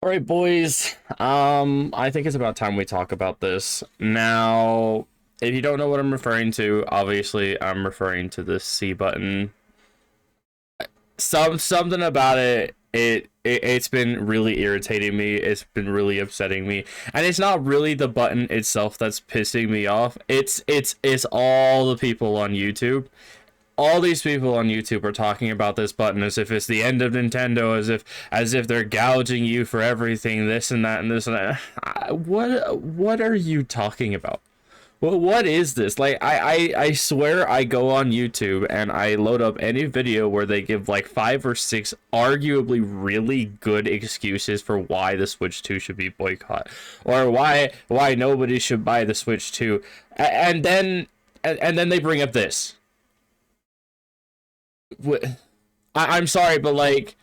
All right, boys. I think it's about time we talk about this. Now, if you don't know what I'm referring to, obviously I'm referring to the C button. Something about it's been really irritating me. It's been really upsetting me. And it's not really the button itself that's pissing me off. It's all the people on YouTube. All these people on YouTube are talking about this button as if it's the end of Nintendo, as if they're gouging you for everything, this and that and this and that. What are you talking about? Well, what is this? Like, I swear I go on YouTube and I load up any video where they give like 5 or 6 arguably really good excuses for why the Switch 2 should be boycott, or why nobody should buy the Switch 2, and then they bring up this. I'm sorry, but like,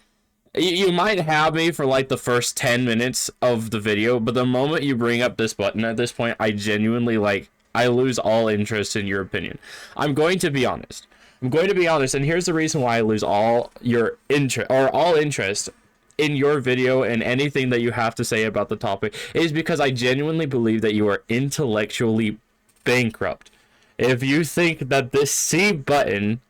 you might have me for like the first 10 minutes of the video, but the moment you bring up this button at this point, I genuinely, like, I lose all interest in your opinion. I'm going to be honest, and here's the reason why I lose all your interest, or all interest in your video and anything that you have to say about the topic, is because I genuinely believe that you are intellectually bankrupt if you think that this C button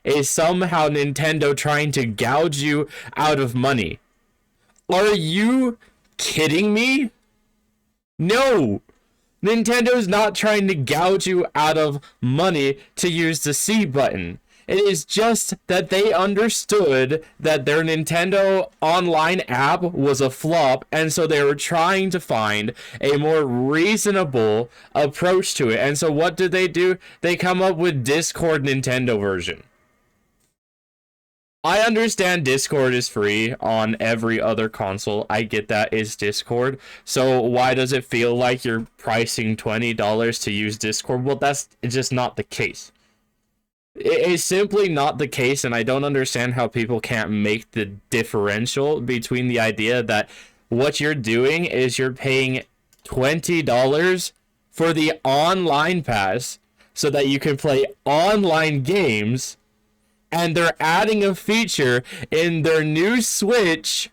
is somehow Nintendo trying to gouge you out of money. Are you kidding me? No! Nintendo's not trying to gouge you out of money to use the C button. It is just that they understood that their Nintendo Online app was a flop, and so they were trying to find a more reasonable approach to it. And so what did they do? They come up with Discord Nintendo version. I understand Discord is free on every other console. I get that is Discord. So why does it feel like you're pricing $20 to use Discord? Well, that's just not the case. It is simply not the case, and I don't understand how people can't make the differential between the idea that what you're doing is you're paying $20 for the online pass so that you can play online games, and they're adding a feature in their new Switch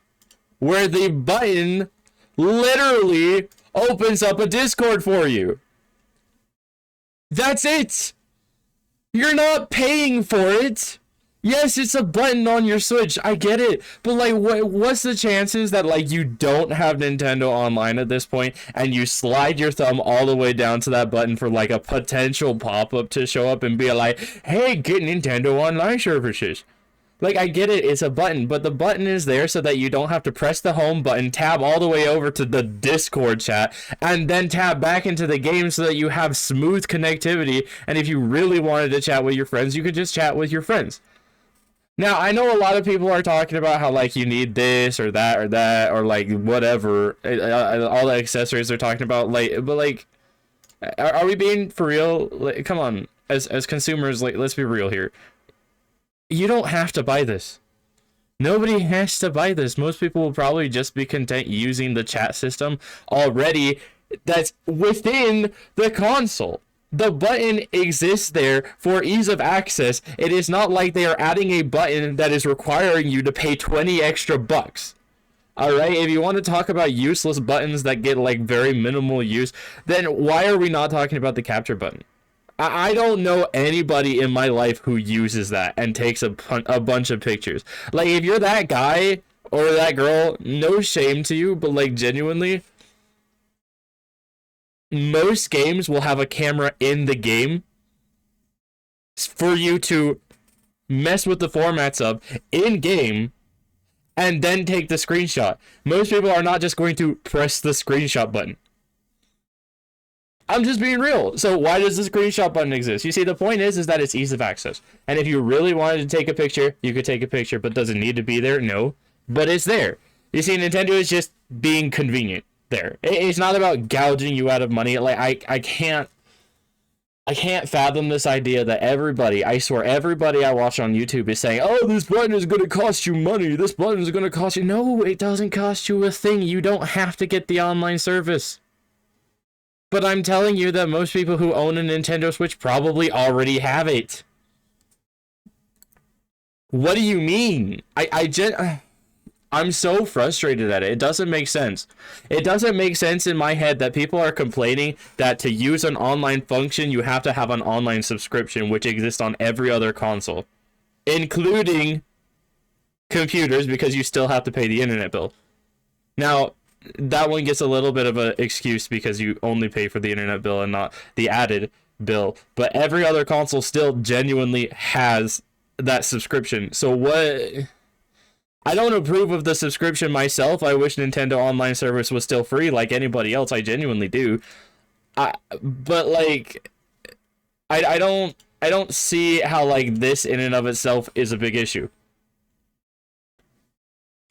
where the button literally opens up a Discord for you. That's it. You're not paying for it. Yes, it's a button on your Switch. I get it. But like, what's the chances that like you don't have Nintendo Online at this point and you slide your thumb all the way down to that button for like a potential pop-up to show up and be like, hey, get Nintendo Online services. Like, I get it, it's a button, but the button is there so that you don't have to press the home button, tab all the way over to the Discord chat, and then tab back into the game so that you have smooth connectivity. And if you really wanted to chat with your friends, you could just chat with your friends. Now, I know a lot of people are talking about how, like, you need this or that, or like, whatever, all the accessories they're talking about, like, but, like, are we being for real? Like, come on, as consumers, like, let's be real here. You don't have to buy this. Nobody has to buy this. Most people will probably just be content using the chat system already that's within the console. The button exists there for ease of access. It is not like they are adding a button that is requiring you to pay 20 extra bucks. Alright, if you want to talk about useless buttons that get like very minimal use, then why are we not talking about the capture button? I don't know anybody in my life who uses that and takes a bunch of pictures. Like, if you're that guy or that girl, no shame to you, but like, genuinely, most games will have a camera in the game for you to mess with the formats of in game and then take the screenshot. Most people are not just going to press the screenshot button. I'm just being real. So why does the screenshot button exist? You see, the point is that it's ease of access. And if you really wanted to take a picture, you could take a picture, but does it need to be there? No, but it's there. You see, Nintendo is just being convenient there. It's not about gouging you out of money. Like, I can't fathom this idea that everybody, I swear, everybody I watch on YouTube is saying, oh, this button is going to cost you money. This button is going to cost you. No, it doesn't cost you a thing. You don't have to get the online service. But I'm telling you that most people who own a Nintendo Switch probably already have it. What do you mean? I'm so frustrated at it. It doesn't make sense. It doesn't make sense in my head that people are complaining that to use an online function, you have to have an online subscription, which exists on every other console, including computers, because you still have to pay the internet bill. Now, that one gets a little bit of an excuse because you only pay for the internet bill and not the added bill. But every other console still genuinely has that subscription. So what... I don't approve of the subscription myself. I wish Nintendo Online service was still free like anybody else. I genuinely do. But like, I don't see how like this in and of itself is a big issue.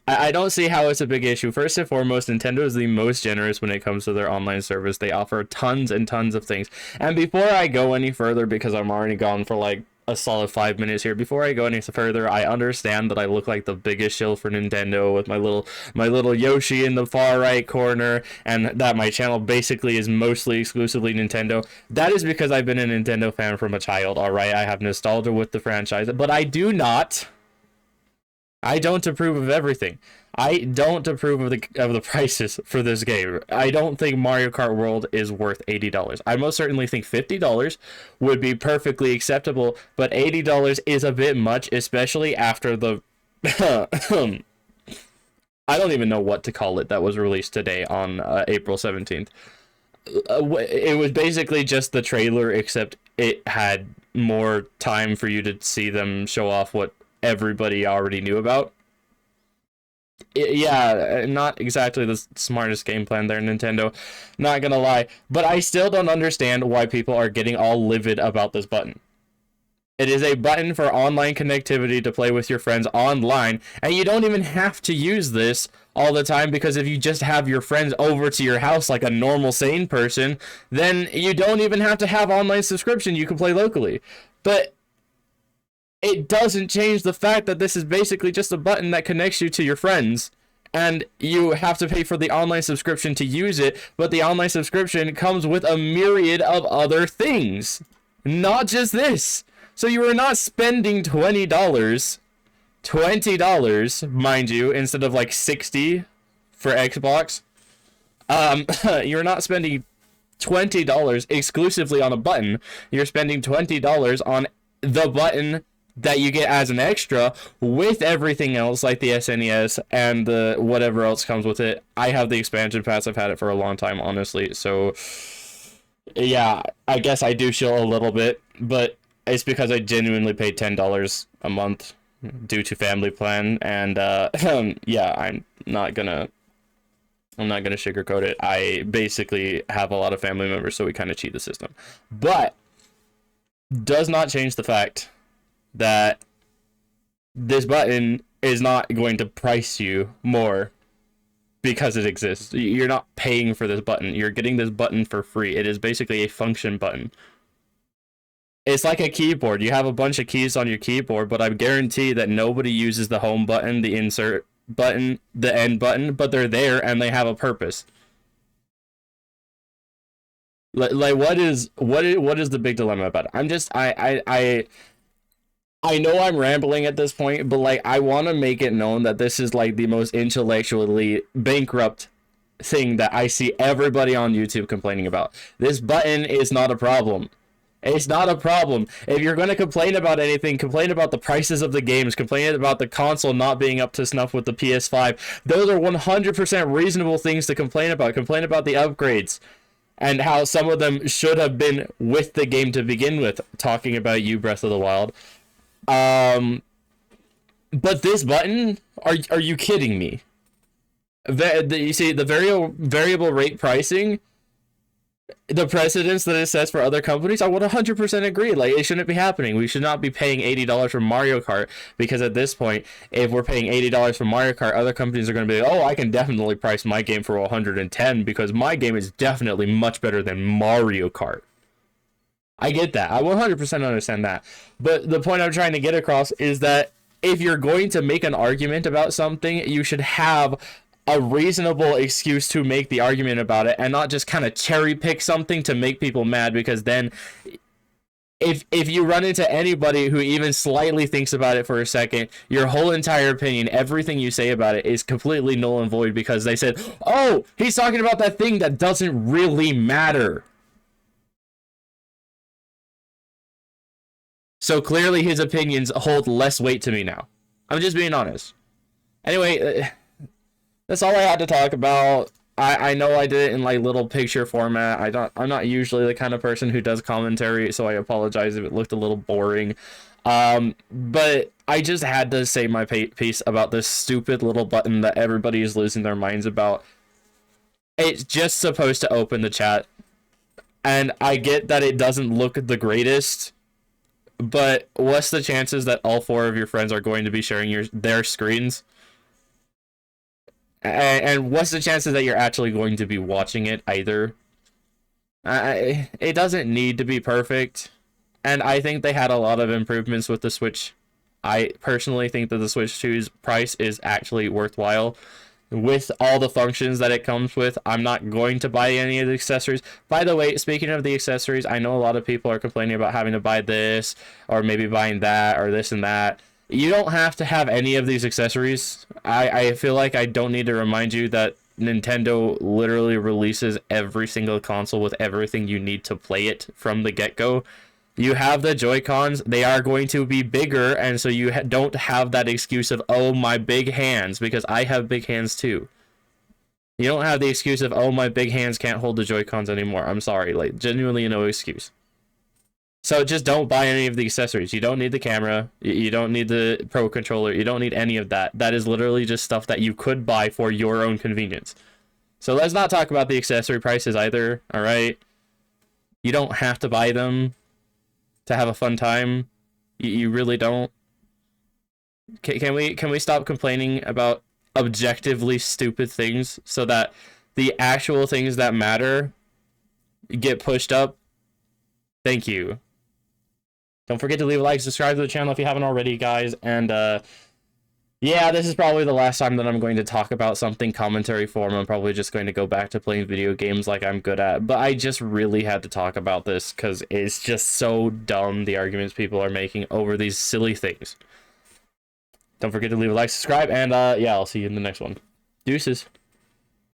I don't see how it's a big issue. First and foremost, Nintendo is the most generous when it comes to their online service. They offer tons and tons of things. And before I go any further, because I'm already gone for like a solid 5 minutes here, before I go any further, I understand that I look like the biggest shill for Nintendo with my little Yoshi in the far right corner, and that my channel basically is mostly exclusively Nintendo. That is because I've been a Nintendo fan from a child, alright? I have nostalgia with the franchise, but I don't approve of everything. I don't approve of the prices for this game. I don't think Mario Kart World is worth $80. I most certainly think $50 would be perfectly acceptable, but $80 is a bit much, especially after the I don't even know what to call it that was released today on April 17th. It was basically just the trailer, except it had more time for you to see them show off what everybody already knew about. Yeah, not exactly the smartest game plan there, Nintendo, not gonna lie, but I still don't understand why people are getting all livid about this button. It is a button for online connectivity to play with your friends online, and you don't even have to use this all the time, because if you just have your friends over to your house like a normal sane person, then you don't even have to have online subscription. You can play locally. But it doesn't change the fact that this is basically just a button that connects you to your friends, and you have to pay for the online subscription to use it, but the online subscription comes with a myriad of other things, not just this. So you are not spending $20, mind you, instead of like $60 for Xbox. You're not spending $20 exclusively on a button. You're spending $20 on the button that you get as an extra with everything else, like the SNES and the whatever else comes with it. I have the expansion pass. I've had it for a long time, honestly. So yeah, I guess I do chill a little bit, but it's because I genuinely paid $10 a month due to family plan, and yeah, I'm not gonna sugarcoat it. I basically have a lot of family members, so we kind of cheat the system, but does not change the fact that this button is not going to price you more because it exists. You're not paying for this button. You're getting this button for free. It is basically a function button. It's like a keyboard. You have a bunch of keys on your keyboard, but I guarantee that nobody uses the home button, the insert button, the end button, but they're there and they have a purpose. Like what is the big dilemma about it? I know I'm rambling at this point, but like I want to make it known that this is like the most intellectually bankrupt thing that I see everybody on YouTube complaining about. This button is not a problem. It's not a problem. If you're going to complain about anything, complain about the prices of the games, complain about the console not being up to snuff with the PS5. Those are 100% reasonable things to complain about. Complain about the upgrades and how some of them should have been with the game to begin with, talking about you, Breath of the Wild. But this button, are you kidding me? You see, the variable rate pricing, the precedence that it sets for other companies, I would 100% agree. Like, it shouldn't be happening. We should not be paying $80 for Mario Kart, because at this point, if we're paying $80 for Mario Kart, other companies are going to be like, oh, I can definitely price my game for 110 because my game is definitely much better than Mario Kart. I get that. I 100% understand that. But the point I'm trying to get across is that if you're going to make an argument about something, you should have a reasonable excuse to make the argument about it, and not just kind of cherry pick something to make people mad, because then if you run into anybody who even slightly thinks about it for a second, your whole entire opinion, everything you say about it is completely null and void because they said, oh, he's talking about that thing that doesn't really matter. So clearly his opinions hold less weight to me now. I'm just being honest. Anyway, that's all I had to talk about. I know I did it in like little picture format. I'm not usually the kind of person who does commentary, so I apologize if it looked a little boring. But I just had to say my piece about this stupid little button that everybody is losing their minds about. It's just supposed to open the chat, and I get that it doesn't look the greatest. But what's the chances that all 4 of your friends are going to be sharing their screens? And what's the chances that you're actually going to be watching it either? It doesn't need to be perfect. And I think they had a lot of improvements with the Switch. I personally think that the Switch 2's price is actually worthwhile. With all the functions that it comes with, I'm not going to buy any of the accessories. By the way, speaking of the accessories, I know a lot of people are complaining about having to buy this, or maybe buying that, or this and that. You don't have to have any of these accessories. I feel like I don't need to remind you that Nintendo literally releases every single console with everything you need to play it from the get-go. You have the Joy-Cons, they are going to be bigger, and so you don't have that excuse of, oh, my big hands, because I have big hands too. You don't have the excuse of, oh, my big hands can't hold the Joy-Cons anymore. I'm sorry, like, genuinely no excuse. So just don't buy any of the accessories. You don't need the camera, you don't need the Pro Controller, you don't need any of that. That is literally just stuff that you could buy for your own convenience. So let's not talk about the accessory prices either, alright? You don't have to buy them to have a fun time. You really don't. Can we stop complaining about objectively stupid things so that the actual things that matter get pushed up? Thank you. Don't forget to leave a like, subscribe to the channel if you haven't already, guys, and yeah, this is probably the last time that I'm going to talk about something commentary form. I'm probably just going to go back to playing video games like I'm good at. But I just really had to talk about this because it's just so dumb, the arguments people are making over these silly things. Don't forget to leave a like, subscribe, and yeah, I'll see you in the next one. Deuces.